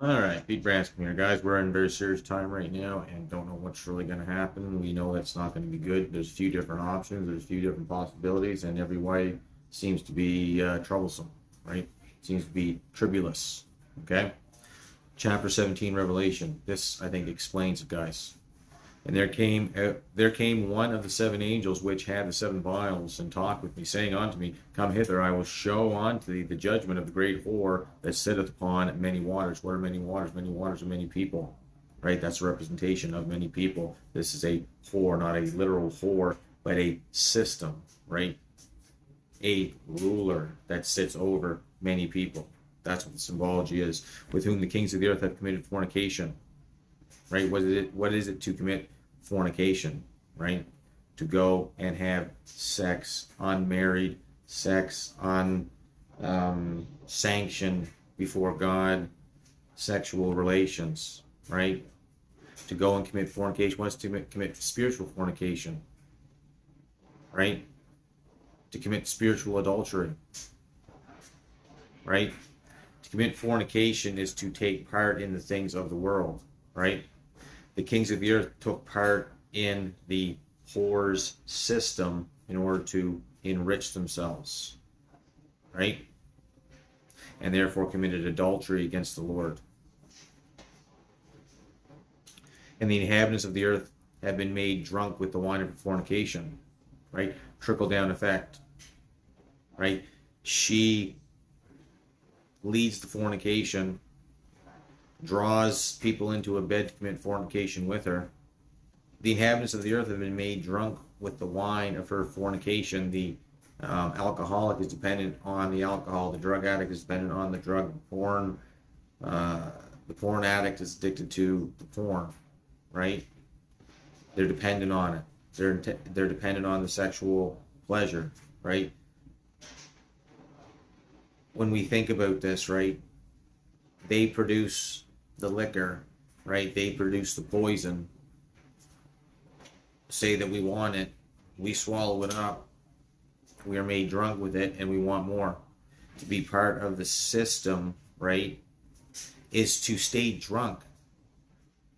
All right, Pete Branscombe here, guys. We're in a very serious time right now and don't know what's really going to happen. We know it's not going to be good. There's a few different options, there's a few different possibilities, and every way seems to be troublesome, right? Seems to be tribulous, okay? Chapter 17, Revelation. This, I think, explains it, guys. And there came one of the seven angels which had the seven vials, and talked with me, saying unto me, Come hither, I will show unto thee the judgment of the great whore that sitteth upon many waters. What are many waters? Many waters are many people, right? That's a representation of many people. This is a whore, not a literal whore, but a system, right? A ruler that sits over many people. That's what the symbology is. With whom the kings of the earth have committed fornication, right? What is it to commit fornication, right? To go and have sex, unmarried sex, sanctioned before God, sexual relations, right? To go and commit fornication. What's to commit spiritual fornication, right? To commit spiritual adultery, right? To commit fornication is to take part in the things of the world, right? The kings of the earth took part in the whore's system in order to enrich themselves, right? And therefore committed adultery against the Lord. And the inhabitants of the earth have been made drunk with the wine of fornication, right? Trickle down effect, right? She leads the fornication, draws people into a bed to commit fornication with her. The inhabitants of the earth have been made drunk with the wine of her fornication. The alcoholic is dependent on the alcohol. The drug addict is dependent on the drug. The porn addict is addicted to the porn, right? They're dependent on it. They're dependent on the sexual pleasure, right? When we think about this, right, they produce the liquor, right? They produce the poison. Say that we want it, we swallow it up, we are made drunk with it, and we want more. To be part of the system, right, is to stay drunk.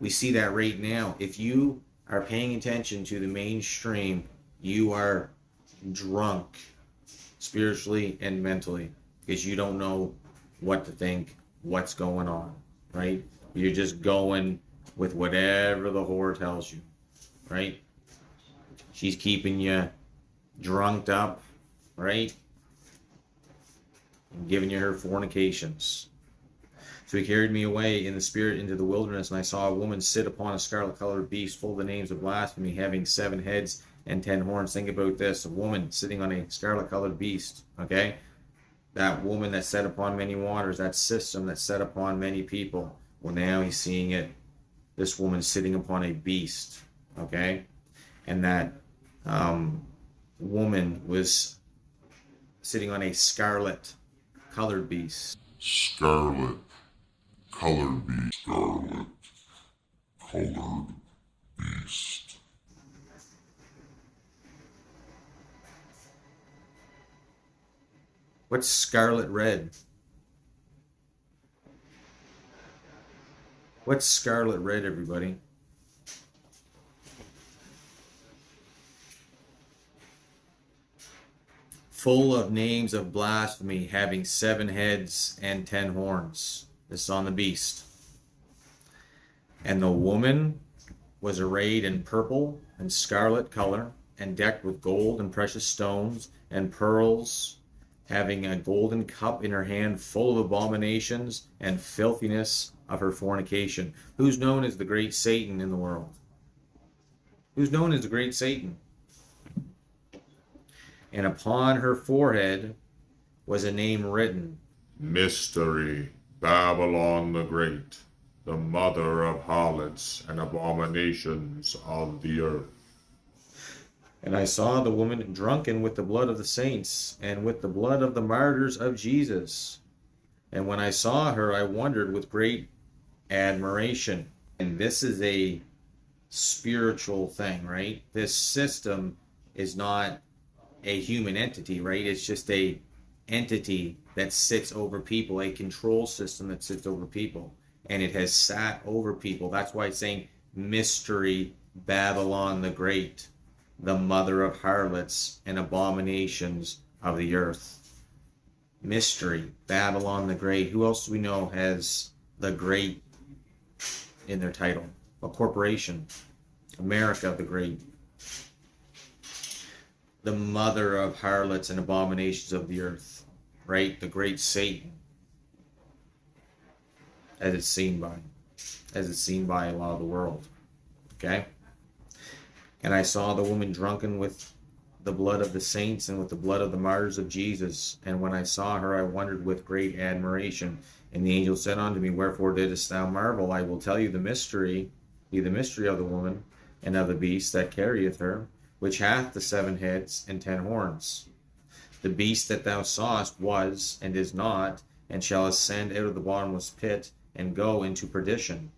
We see that right now. If you are paying attention to the mainstream, you are drunk spiritually and mentally because you don't know what to think, what's going on, right? You're just going with whatever the whore tells you, right? She's keeping you drunked up, right? And giving you her fornications. So he carried me away in the spirit into the wilderness, and I saw a woman sit upon a scarlet-colored beast full of the names of blasphemy, having 7 heads and 10 horns. Think about this. A woman sitting on a scarlet-colored beast, okay? That woman that sat upon many waters, that system that sat upon many people. Well, now he's seeing it. This woman sitting upon a beast, okay? And that woman was sitting on a scarlet colored beast. Scarlet colored beast. Scarlet colored beast. What's scarlet red? What's scarlet red, everybody? Full of names of blasphemy, having 7 heads and 10 horns. This is on the beast. And the woman was arrayed in purple and scarlet color, and decked with gold and precious stones and pearls, having a golden cup in her hand full of abominations and filthiness of her fornication. Who's known as the great Satan in the world? Who's known as the great Satan? And upon her forehead was a name written, Mystery, Babylon the Great, the mother of harlots and abominations of the earth. And I saw the woman drunken with the blood of the saints and with the blood of the martyrs of Jesus. And when I saw her, I wondered with great admiration. And this is a spiritual thing, right? This system is not a human entity, right? It's just a entity that sits over people, a control system that sits over people. and it has sat over people. That's why it's saying mystery Babylon the Great, the mother of harlots and abominations of the earth. Mystery Babylon the Great. Who else do we know has the Great in their title? A corporation. America the Great. The mother of harlots and abominations of the earth. Right? The great Satan. As it's seen by a lot of the world. Okay? And I saw the woman drunken with the blood of the saints and with the blood of the martyrs of Jesus. And when I saw her, I wondered with great admiration. And the angel said unto me, Wherefore didst thou marvel? I will tell you the mystery of the woman and of the beast that carrieth her, which hath the 7 heads and 10 horns. The beast that thou sawest was, and is not, and shall ascend out of the bottomless pit, and go into perdition.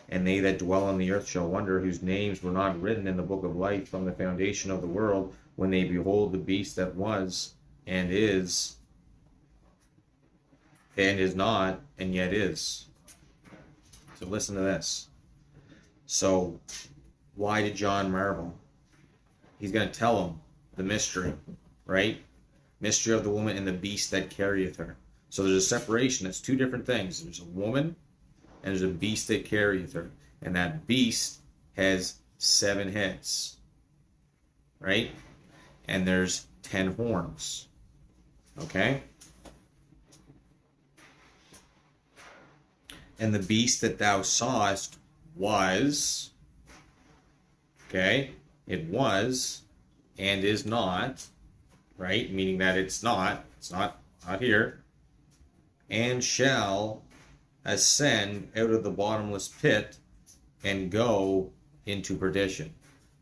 And they that dwell on the earth shall wonder, whose names were not written in the book of life from the foundation of the world, when they behold the beast that was, and is not, and yet is. So listen to this. So why did John marvel? He's going to tell him the mystery, right? Mystery of the woman and the beast that carrieth her. So there's a separation. That's 2 different things. There's a woman and there's a beast that carrieth her. And that beast has 7 heads, right? And there's 10 horns, okay? And the beast that thou sawest was, okay, it was and is not, right? Meaning that it's not here, and shall ascend out of the bottomless pit and go into perdition.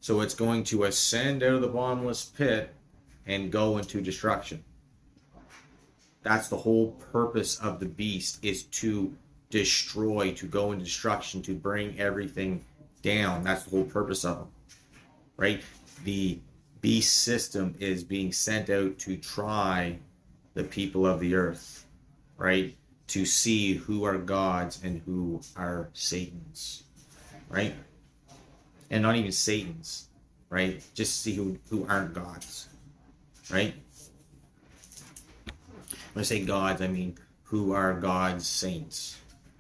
So it's going to ascend out of the bottomless pit and go into destruction. That's the whole purpose of the beast, is to destroy, to go into destruction, to bring everything down. That's the whole purpose of them, right? The beast system is being sent out to try the people of the earth, right? To see who are gods and who are Satans, right? And not even Satans, right? Just see who aren't gods, right? When I say gods, I mean who are God's saints,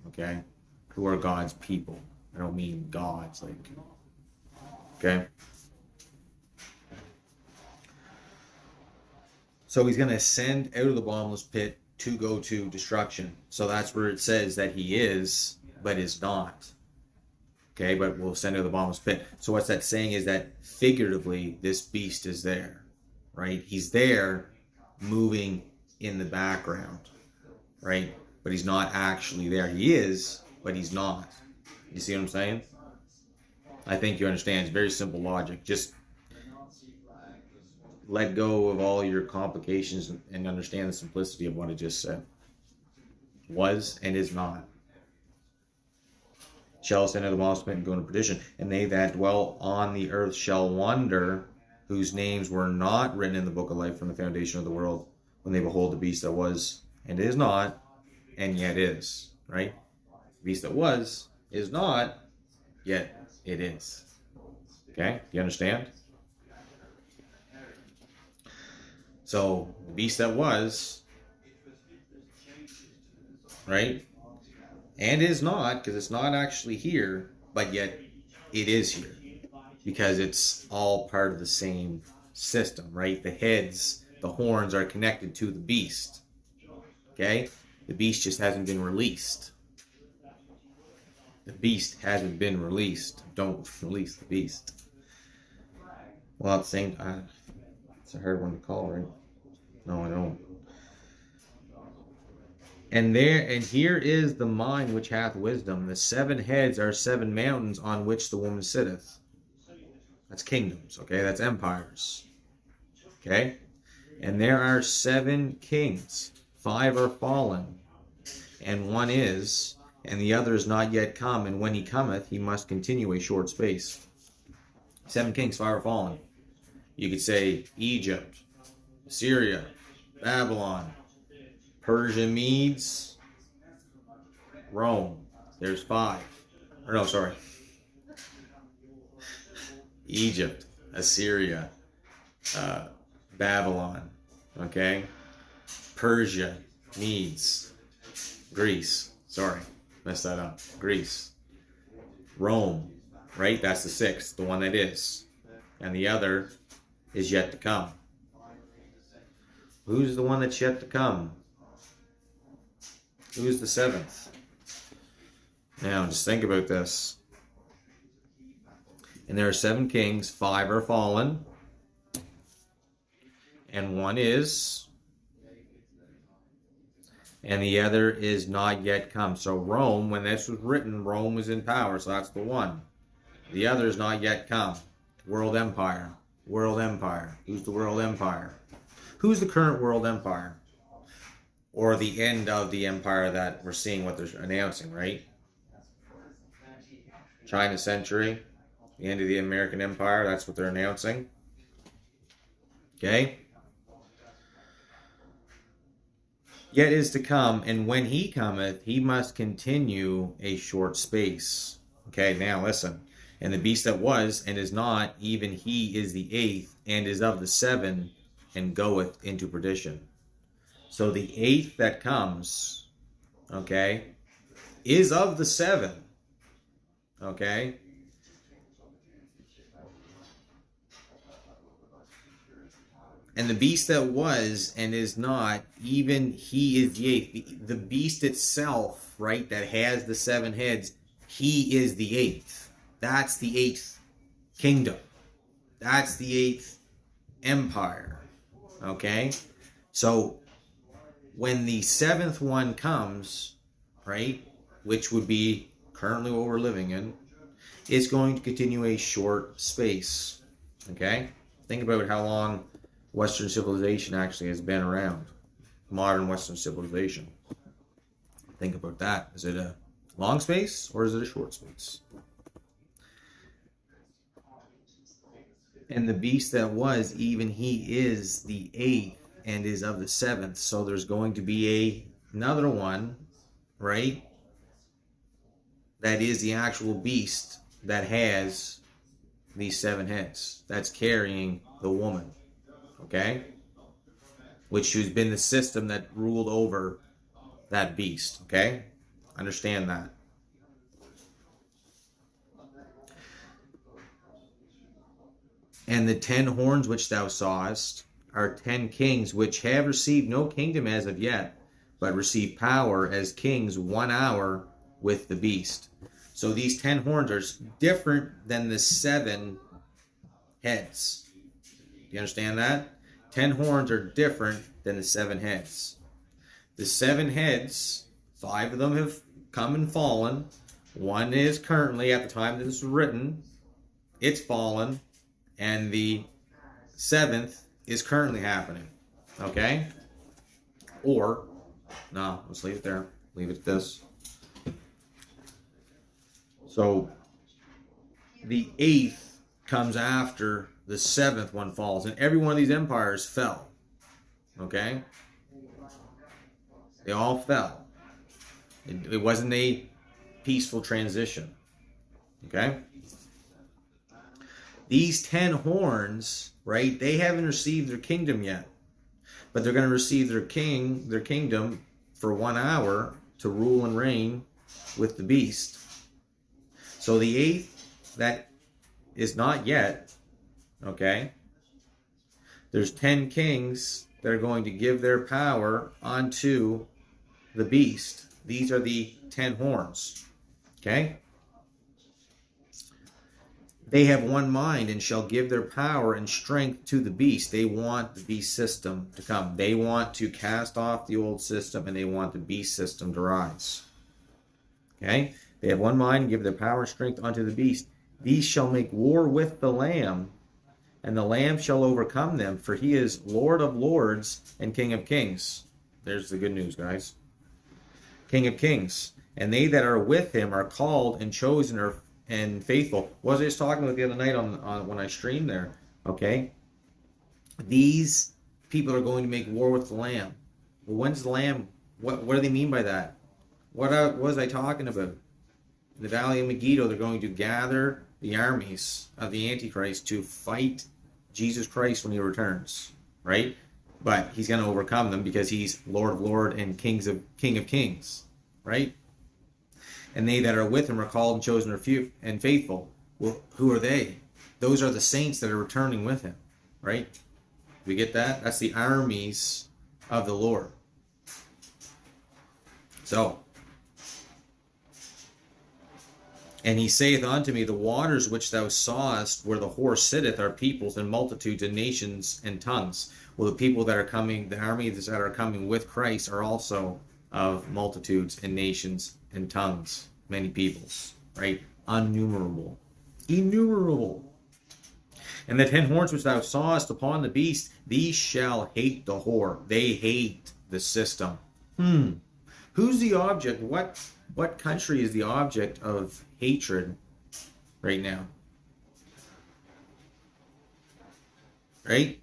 okay? Who are God's people. I don't mean gods, like, okay? So he's going to ascend out of the bottomless pit to go to destruction. So that's where it says that he is, but is not. Okay, but we'll ascend out of the bottomless pit. So what's that saying is that figuratively, this beast is there, right? He's there, moving in the background, right? But he's not actually there. He is, but he's not. You see what I'm saying? I think you understand. It's very simple logic. Just let go of all your complications and understand the simplicity of what I just said. Was and is not. Shall ascend to the bottomless pit and go into perdition. And they that dwell on the earth shall wonder, whose names were not written in the book of life from the foundation of the world, when they behold the beast that was and is not, and yet is. Right? The beast that was, is not, yet it is. Okay? Do you understand? So, the beast that was, right, and is not, because it's not actually here, but yet it is here, because it's all part of the same system, right? The heads, the horns are connected to the beast, okay? The beast just hasn't been released. The beast hasn't been released. Don't release the beast. Well, at the same time, it's a hard one to call, right? No, I don't. And here is the mind which hath wisdom. The 7 heads are 7 mountains on which the woman sitteth. That's kingdoms, okay? That's empires. Okay? And there are 7 kings. 5 are fallen, and 1 is, and the other is not yet come. And when he cometh, he must continue a short space. 7 kings, 5 are fallen. You could say Egypt, Syria, Babylon, Persia, Medes, Rome. There's 5. Or no, sorry. Egypt, Assyria, Babylon, okay? Persia, Medes, Greece, sorry, messed that up. Greece, Rome, right? That's the 6th, the one that is. And the other is yet to come. Who's the one that's yet to come? Who's the 7th? Now, just think about this. And there are 7 kings, 5 are fallen, and 1 is, and the other is not yet come. So Rome, when this was written, Rome was in power, so that's the 1. The other is not yet come. World empire. World empire. Who's the world empire? Who's the current world empire? Or the end of the empire that we're seeing what they're announcing, right? China century. The end of the American Empire, that's what they're announcing. Okay? Yet is to come, and when he cometh, he must continue a short space. Okay, now listen. And the beast that was, and is not, even he is the 8th, and is of the 7, and goeth into perdition. So the 8th that comes, okay, is of the 7. Okay? And the beast that was and is not, even he is the 8th. The beast itself, right, that has the 7 heads, he is the 8th. That's the 8th kingdom. That's the 8th empire. Okay? So, when the 7th one comes, right, which would be currently what we're living in, it's going to continue a short space. Okay? Think about how long Western civilization actually has been around. Modern Western civilization. Think about that. Is it a long space or is it a short space? And the beast that was, even he is the 8th and is of the 7th. So there's going to be another one, right? That is the actual beast that has these 7 heads. That's carrying the woman. Okay? Which has been the system that ruled over that beast. Okay? Understand that. And the 10 horns which thou sawest are 10 kings which have received no kingdom as of yet, but receive power as kings 1 hour with the beast. So these 10 horns are different than the 7 heads. Do you understand that? 10 horns are different than the 7 heads. The 7 heads, 5 of them have come and fallen. 1 is currently, at the time that this was written, it's fallen. And the 7th is currently happening. Okay? Or, no, let's leave it there. Leave it at this. So, the 8th comes after the 7th one falls. And every one of these empires fell. Okay? They all fell. It wasn't a peaceful transition. Okay? These 10 horns, right, they haven't received their kingdom yet. But they're going to receive their kingdom for 1 hour to rule and reign with the beast. So the 8th, that is not yet, okay? There's 10 kings that are going to give their power unto the beast. These are the 10 horns, okay? They have one mind and shall give their power and strength to the beast. They want the beast system to come. They want to cast off the old system and they want the beast system to rise. Okay? They have one mind and give their power and strength unto the beast. These shall make war with the Lamb, and the Lamb shall overcome them, for he is Lord of lords and King of kings. There's the good news, guys. King of kings. And they that are with him are called and chosen and faithful. What was I just talking about the other night on when I streamed there? Okay? These people are going to make war with the Lamb. Well, when's the Lamb? What do they mean by that? What was I talking about? in the Valley of Megiddo, they're going to gather the armies of the Antichrist to fight Jesus Christ when he returns, right? But he's going to overcome them because he's Lord of Lords and King of Kings, right? And they that are with him are called and chosen and faithful. Well, who are they? Those are the saints that are returning with him, right? We get that? That's the armies of the Lord. So, and he saith unto me, the waters which thou sawest where the horse sitteth are peoples and multitudes and nations and tongues. Well, the people that are coming, the armies that are coming with Christ are also of multitudes and nations and tongues. Many peoples, right? Innumerable. And the 10 horns which thou sawest upon the beast, these shall hate the whore. They hate the system. Who's the object? What country is the object of hatred right now? Right?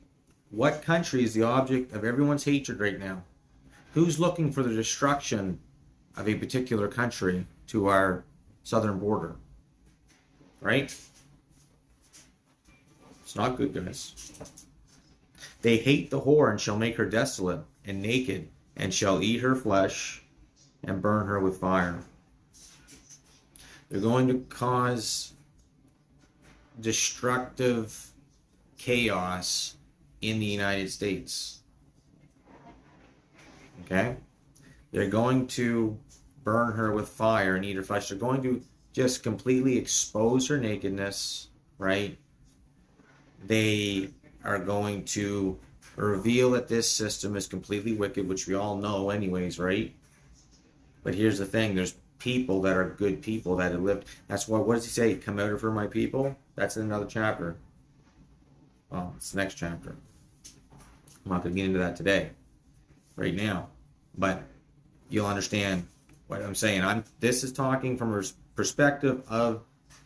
What country is the object of everyone's hatred right now? Who's looking for the destruction of a particular country to our southern border? Right? It's not good, guys. They hate the whore and shall make her desolate and naked and shall eat her flesh and burn her with fire. They're going to cause destructive chaos in the United States. Okay? They're going to burn her with fire and eat her flesh. They're going to just completely expose her nakedness, right? They are going to reveal that this system is completely wicked, which we all know anyways, right? But here's the thing, there's people that are good people that have lived. That's why, what does he say? Come out of her, my people? That's in another chapter. Well, it's the next chapter. I'm not going to get into that today, right now. But you'll understand what I'm saying. This is talking from a perspective of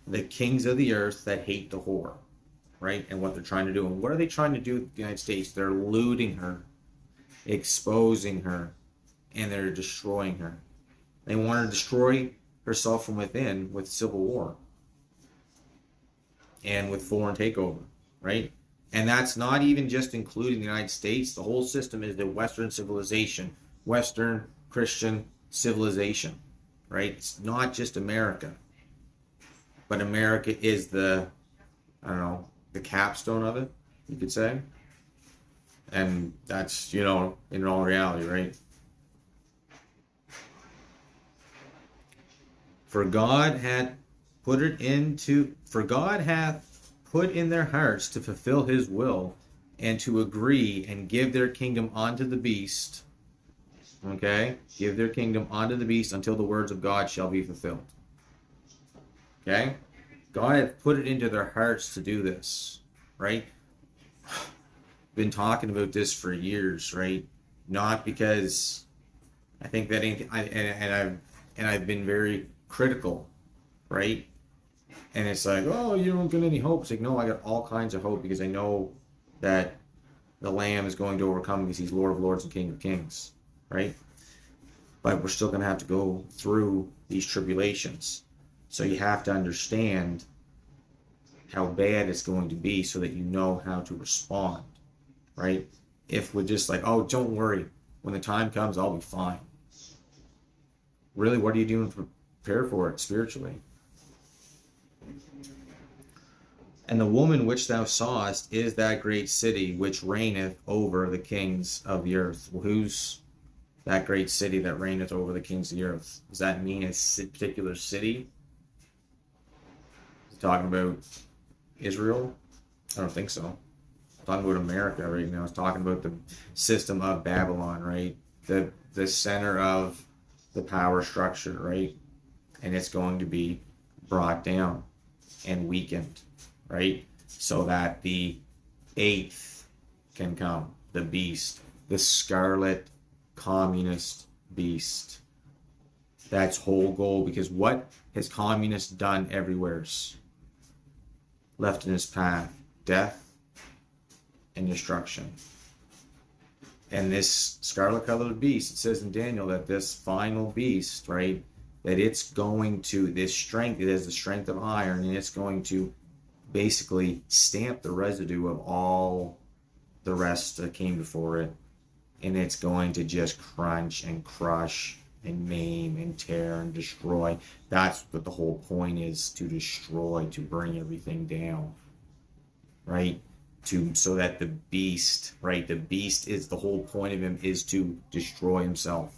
the kings of the earth that hate the whore, right? And what they're trying to do. And what are they trying to do with the United States? They're looting her, exposing her, and they're destroying her. They want to destroy herself from within with civil war and with foreign takeover, right? And that's not even just including the United States. The whole system is the Western civilization, Western Christian civilization, right? It's not just America. But America is the capstone of it, you could say. And that's, in all reality, right? For God hath put in their hearts to fulfill his will and to agree and give their kingdom unto the beast. Okay? Give their kingdom unto the beast until the words of God shall be fulfilled. Okay? God hath put it into their hearts to do this, right? Been talking about this for years, right? Not because I think that I've been very critical, right? And it's like, oh, you don't get any hope. It's like, no, I got all kinds of hope because I know that the Lamb is going to overcome because he's Lord of Lords and King of Kings, right? But we're still going to have to go through these tribulations. So you have to understand how bad it's going to be so that you know how to respond, right? If we're just like, oh, don't worry. When the time comes, I'll be fine. Really, what are you doing to prepare for it spiritually? And the woman which thou sawest is that great city which reigneth over the kings of the earth. Well, who's that great city that reigneth over the kings of the earth? Does that mean a particular city? Is it talking about Israel? I don't think so. I'm talking about America right now. It's talking about the system of Babylon, right? The center of the power structure, right? And it's going to be brought down and weakened, right? So that the eighth can come, the beast, the scarlet communist beast. That's whole goal, because what has communists done everywhere's left in his path? Death and destruction. And this scarlet colored beast, it says in Daniel that this final beast, right, that it's going to, this strength, it has the strength of iron, and it's going to basically stamp the residue of all the rest that came before it, and it's going to just crunch and crush and maim and tear and destroy. That's what the whole point is, to destroy, to bring everything down, right? So that the beast, right? The beast is, the whole point of him is to destroy himself.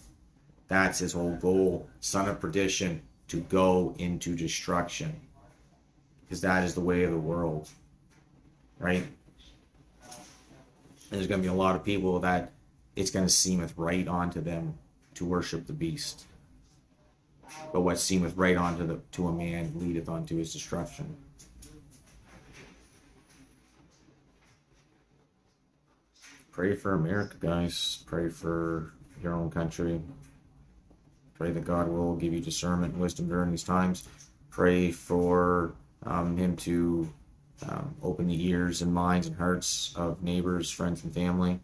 That's his whole goal. Son of perdition, to go into destruction, because that is the way of the world, right? There's going to be a lot of people that it's going to seemeth right onto them to worship the beast. But what seemeth right to a man leadeth unto his destruction. Pray for America, guys. Pray for your own country. Pray that God will give you discernment and wisdom during these times. Pray for him to open the ears and minds and hearts of neighbors, friends, and family.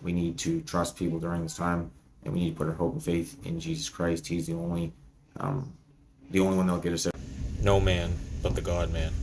We need to trust people during this time, and we need to put our hope and faith in Jesus Christ. He's the only one that'll get us there. No man but the God man.